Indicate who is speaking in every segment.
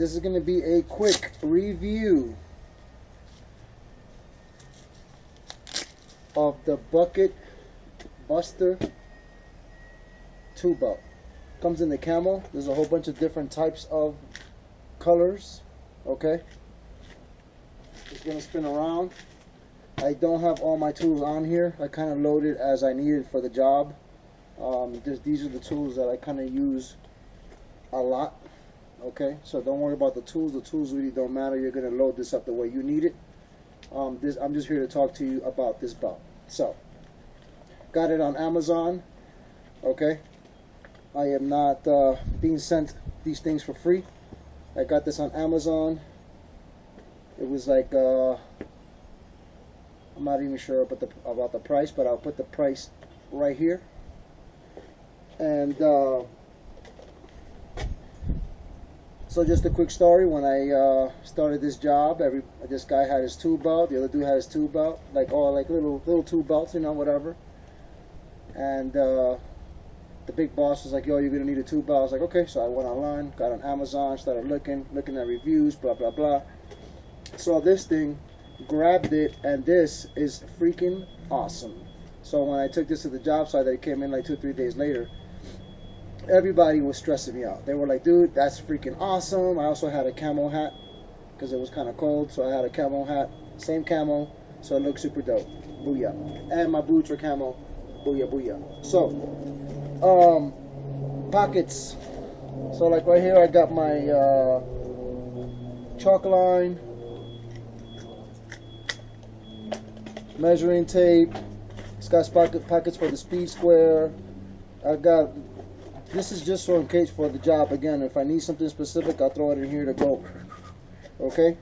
Speaker 1: this is going to be a quick review of the Bucket Buster tool belt. Comes in the camo. There's a whole bunch of different types of colors. Okay, it's going to spin around. I don't have all my tools on here. I kind of loaded as I needed for the job. These are the tools that I kind of use a lot. Okay, so don't worry about the tools. The tools really don't matter. You're going to load this up the way you need it. I'm just here to talk to you about this belt. So, got it on Amazon. Okay, I am not being sent these things for free. I got this on Amazon. It was like I'm not even sure about the price, but I'll put the price right here. And so just a quick story. When I started this job, this guy had his tool belt, the other dude had his tool belt, like little tool belts, you know, whatever. And the big boss was like, "Yo, you're gonna need a tool belt." I was like, "Okay." So I went online, got on Amazon, started looking at reviews, blah blah blah. Saw this thing, grabbed it, and this is freaking awesome. So when I took this to the job site, that came in like 2 or 3 days later, everybody was stressing me out. They were like, "Dude, that's freaking awesome." I also had a camo hat because it was kind of cold, so I had a camo hat, same camo, so it looked super dope. Booyah. And my boots were camo. Booyah, booyah. So, pockets. So like right here, I got my chalk line, measuring tape. It's got pockets for the speed square. I got, this is just so in case for the job. Again, if I need something specific, I'll throw it in here to go. Okay.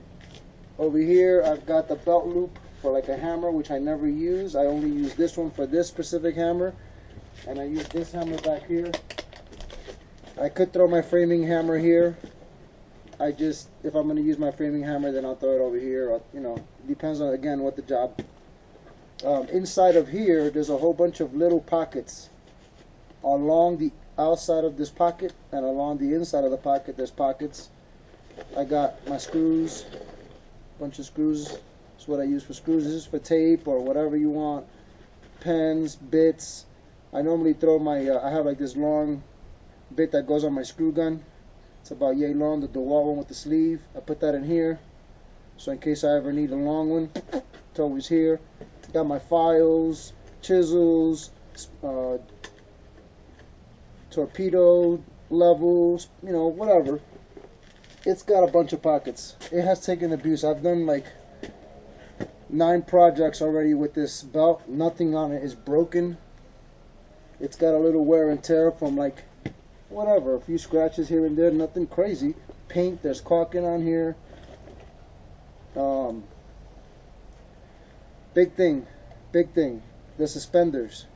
Speaker 1: Over here, I've got the belt loop for like a hammer, which I never use. I only use this one for this specific hammer, and I use this hammer back here. I could throw my framing hammer here. If I'm going to use my framing hammer, then I'll throw it over here. Or, you know, depends on, again, what the job. Inside of here, there's a whole bunch of little pockets. Along the outside of this pocket and along the inside of the pocket, there's pockets. I got my screws, bunch of screws. That's what I use for screws. This is for tape or whatever you want. Pens, bits. I normally throw my, I have like this long bit that goes on my screw gun. It's about yay long, the DeWalt one with the sleeve. I put that in here, so in case I ever need a long one, it's always here. Got my files, chisels, torpedo levels, you know, whatever. It's got a bunch of pockets. It has taken abuse. I've done like 9 projects already with this belt. Nothing on it is broken. It's got a little wear and tear from like whatever, a few scratches here and there, nothing crazy. Paint, there's caulking on here. Big thing, the suspenders.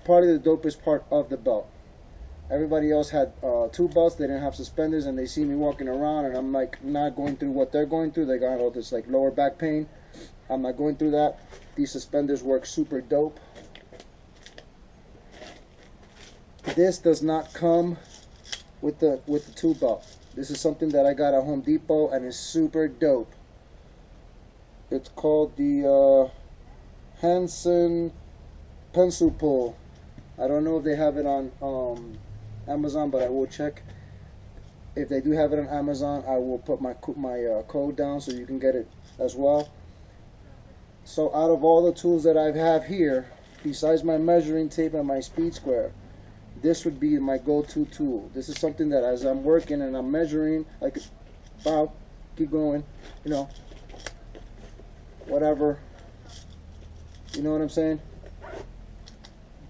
Speaker 1: Probably the dopest part of the belt. Everybody else had tool belts, they didn't have suspenders, and they see me walking around, and I'm like not going through what they're going through. They got all this like lower back pain. I'm not going through that. These suspenders work super dope. This does not come with the tool belt. This is something that I got at Home Depot, and it's super dope. It's called the Hansen pencil pull. I don't know if they have it on Amazon, but I will check. If they do have it on Amazon, I will put my code down so you can get it as well. So out of all the tools that I have here, besides my measuring tape and my speed square, this would be my go-to tool. This is something that as I'm working and I'm measuring, I could, wow, keep going, you know, whatever. You know what I'm saying?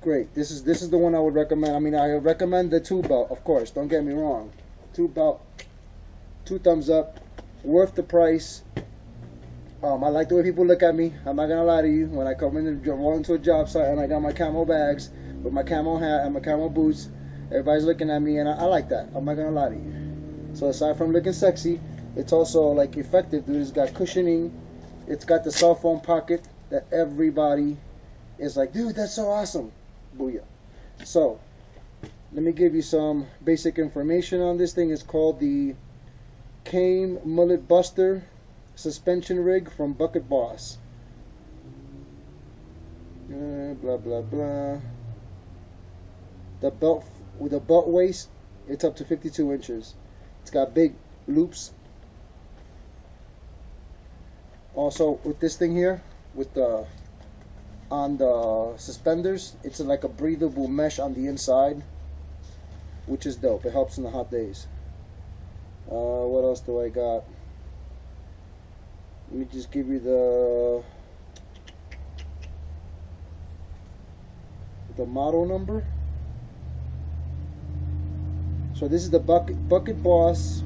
Speaker 1: Great. This is the one I would recommend. I mean, I recommend the tool belt, of course. Don't get me wrong. Tool belt, 2 thumbs up, worth the price. I like the way people look at me. I'm not gonna lie to you. When I come in and roll into a job site and I got my camo bags with my camo hat and my camo boots, everybody's looking at me, and I like that. I'm not gonna lie to you. So aside from looking sexy, it's also like effective, dude. It's got cushioning. It's got the cell phone pocket that everybody is like, dude, that's so awesome. Booyah. So let me give you some basic information on this thing. It's called the Camo Mullet Buster suspension rig from Bucket Boss. Blah blah blah. The belt with a belt waist, it's up to 52 inches. It's got big loops. Also with this thing here, with the on the suspenders, it's like a breathable mesh on the inside, which is dope. It helps in the hot days. What else do I got? Let me just give you the model number. So this is the Bucket Boss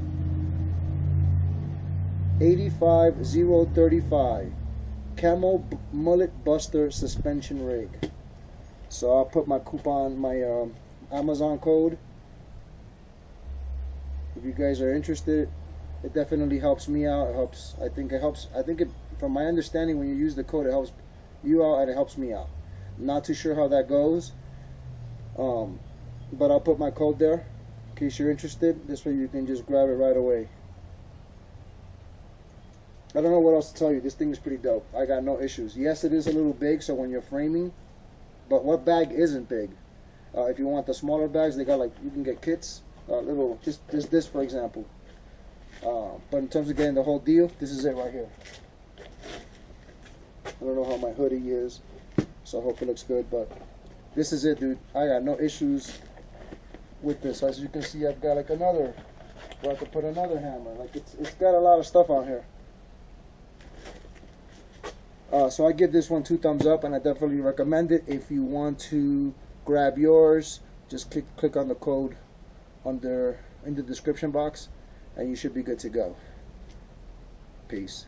Speaker 1: 85035 Camo Mullet Buster suspension rig. So I'll put my coupon, my Amazon code. If you guys are interested, it definitely helps me out. It helps. I think it helps. I think it, from my understanding, when you use the code, it helps you out and it helps me out. Not too sure how that goes, but I'll put my code there in case you're interested. This way you can just grab it right away. I don't know what else to tell you. This thing is pretty dope. I got no issues. Yes, it is a little big, so when you're framing, but what bag isn't big? If you want the smaller bags, they got, like, you can get kits, little, just this for example. But in terms of getting the whole deal, this is it right here. I don't know how my hoodie is, so I hope it looks good, but this is it, dude. I got no issues with this. As you can see, I've got like another, where I could put another hammer. Like it's got a lot of stuff on here. So I give this one 2 thumbs up, and I definitely recommend it. If you want to grab yours, just click on the code in the description box, and you should be good to go. Peace.